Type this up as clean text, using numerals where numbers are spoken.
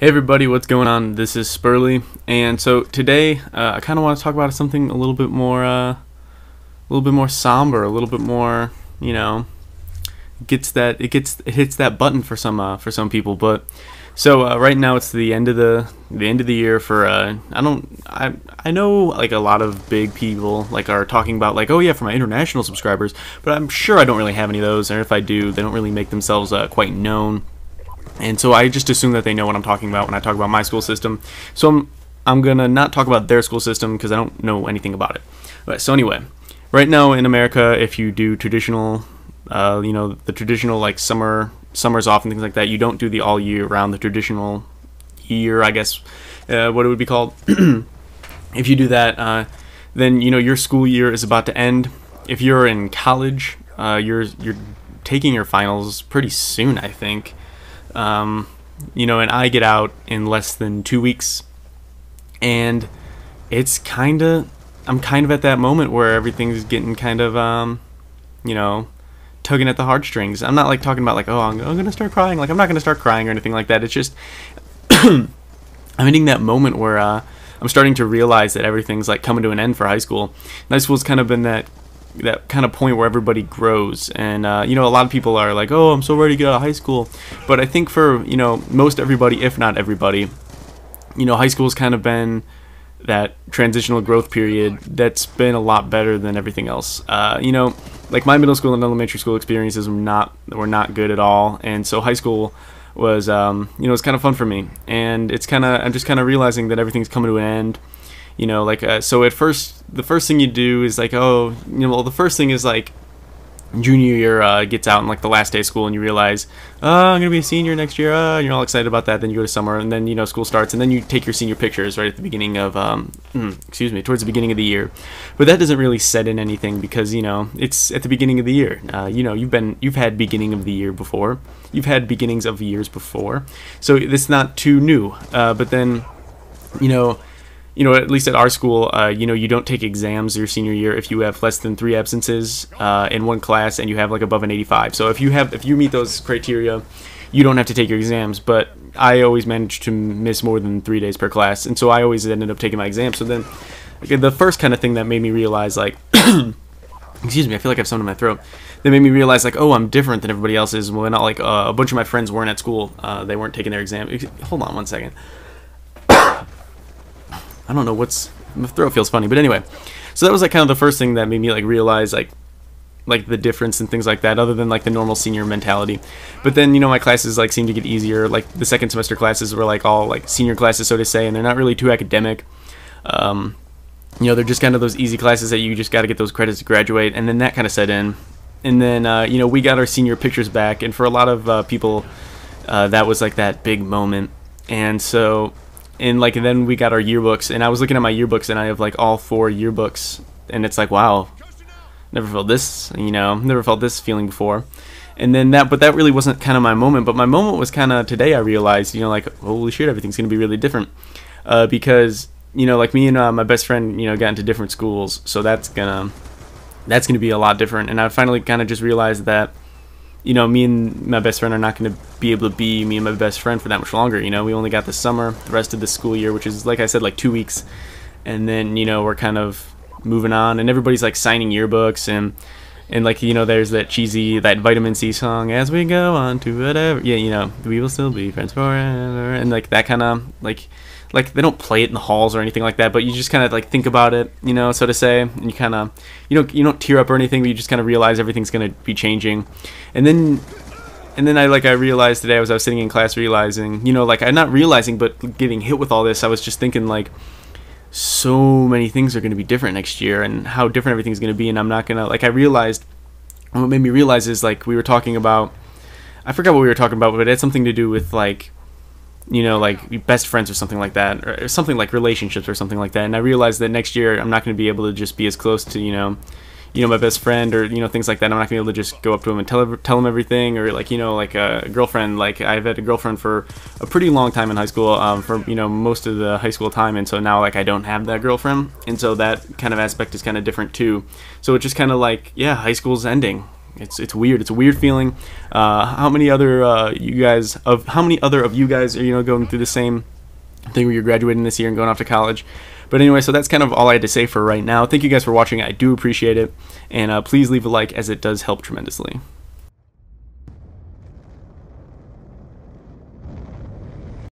Hey everybody, what's going on? This is Spurley, and so today I kind of want to talk about something a little bit more somber, a little bit more, it hits that button for some people. But so right now it's the end of the year for I know like a lot of big people like are talking about like, oh yeah, for my international subscribers, but I'm sure I don't really have any of those, and if I do, they don't really make themselves quite known. And so I just assume that they know what I'm talking about when I talk about my school system. So I'm gonna not talk about their school system because I don't know anything about it. But so anyway, right now in America, if you do traditional, the traditional like summers off and things like that, you don't do the all year round, the traditional year, I guess, what it would be called. If you do that, then your school year is about to end. If you're in college, you're taking your finals pretty soon, I think. And I get out in less than 2 weeks, and I'm kind of at that moment where everything's getting kind of, tugging at the heartstrings. I'm not like talking about like, oh, I'm gonna start crying. Like, I'm not gonna start crying or anything like that. It's just, I'm hitting that moment where, I'm starting to realize that everything's like coming to an end for high school. And high school's kind of been that kind of point where everybody grows, and a lot of people are like, oh, I'm so ready to get out of high school. But I think for most everybody, if not everybody, high school's kind of been that transitional growth period that's been a lot better than everything else. Like my middle school and elementary school experiences were not good at all, and so high school was it's kind of fun for me, and I'm just kind of realizing that everything's coming to an end. So at first, the first thing you do is like, the first thing is like junior year gets out and like the last day of school, and you realize, oh, I'm gonna be a senior next year, and you're all excited about that. Then you go to summer, and then school starts, and then you take your senior pictures right at the beginning of towards the beginning of the year. But that doesn't really set in anything because it's at the beginning of the year. You've had beginning of the year before, you've had beginnings of years before, so it's not too new. But then at least at our school, you don't take exams your senior year if you have less than 3 absences in one class and you have like above an 85. So if you meet those criteria, you don't have to take your exams. But I always managed to miss more than 3 days per class, and so I always ended up taking my exams. So then, the first kind of thing that made me realize, like, excuse me, I feel like I have something in my throat. That made me realize, like, oh, I'm different than everybody else is. Well, not like a bunch of my friends weren't at school; they weren't taking their exam. Hold on one second. I don't know my throat feels funny, but anyway. So that was like kind of the first thing that made me like realize like the difference and things like that, other than like the normal senior mentality. But then my classes like seemed to get easier. Like the second semester classes were like all like senior classes, so to say, and they're not really too academic. They're just kind of those easy classes that you just got to get those credits to graduate, and then that kind of set in. And then we got our senior pictures back, and for a lot of people, that was like that big moment. And so. And like then we got our yearbooks, and I was looking at my yearbooks, and I have like all 4 yearbooks, and it's like, wow, never felt this feeling before. And then but that really wasn't kind of my moment. But my moment was kind of today. I realized, like, holy shit, everything's gonna be really different, because like me and my best friend, got into different schools, so that's gonna be a lot different. And I finally kind of just realized that. Me and my best friend are not going to be able to be me and my best friend for that much longer. We only got the summer, the rest of the school year, which is, like I said, like 2 weeks. And then, we're kind of moving on, and everybody's like signing yearbooks, and like, there's that Vitamin C song, as we go on to whatever. Yeah, we will still be friends forever. And like that kind of like they don't play it in the halls or anything like that, but you just kind of like think about it, so to say, and you kind of, you don't tear up or anything, but you just kind of realize everything's going to be changing. And then I realized today as I was sitting in class realizing, I'm not realizing, but getting hit with all this, I was just thinking like, so many things are going to be different next year, and how different everything's going to be, and I'm not going to, like, I realized, what made me realize is, like, we were talking about, I forgot what we were talking about, but it had something to do with, like, like best friends or something like that, or something like relationships or something like that. And I realized that next year I'm not going to be able to just be as close to my best friend, or things like that. I'm not going to be able to just go up to him and tell him everything, or like like a girlfriend. Like I've had a girlfriend for a pretty long time in high school, for most of the high school time, and so now like I don't have that girlfriend, and so that kind of aspect is kind of different too. So it's just kind of like, yeah, high school's ending. It's weird. It's a weird feeling. How many other of you guys are, you know, going through the same thing where you're graduating this year and going off to college? But anyway, so that's kind of all I had to say for right now. Thank you guys for watching. I do appreciate it, and please leave a like, as it does help tremendously.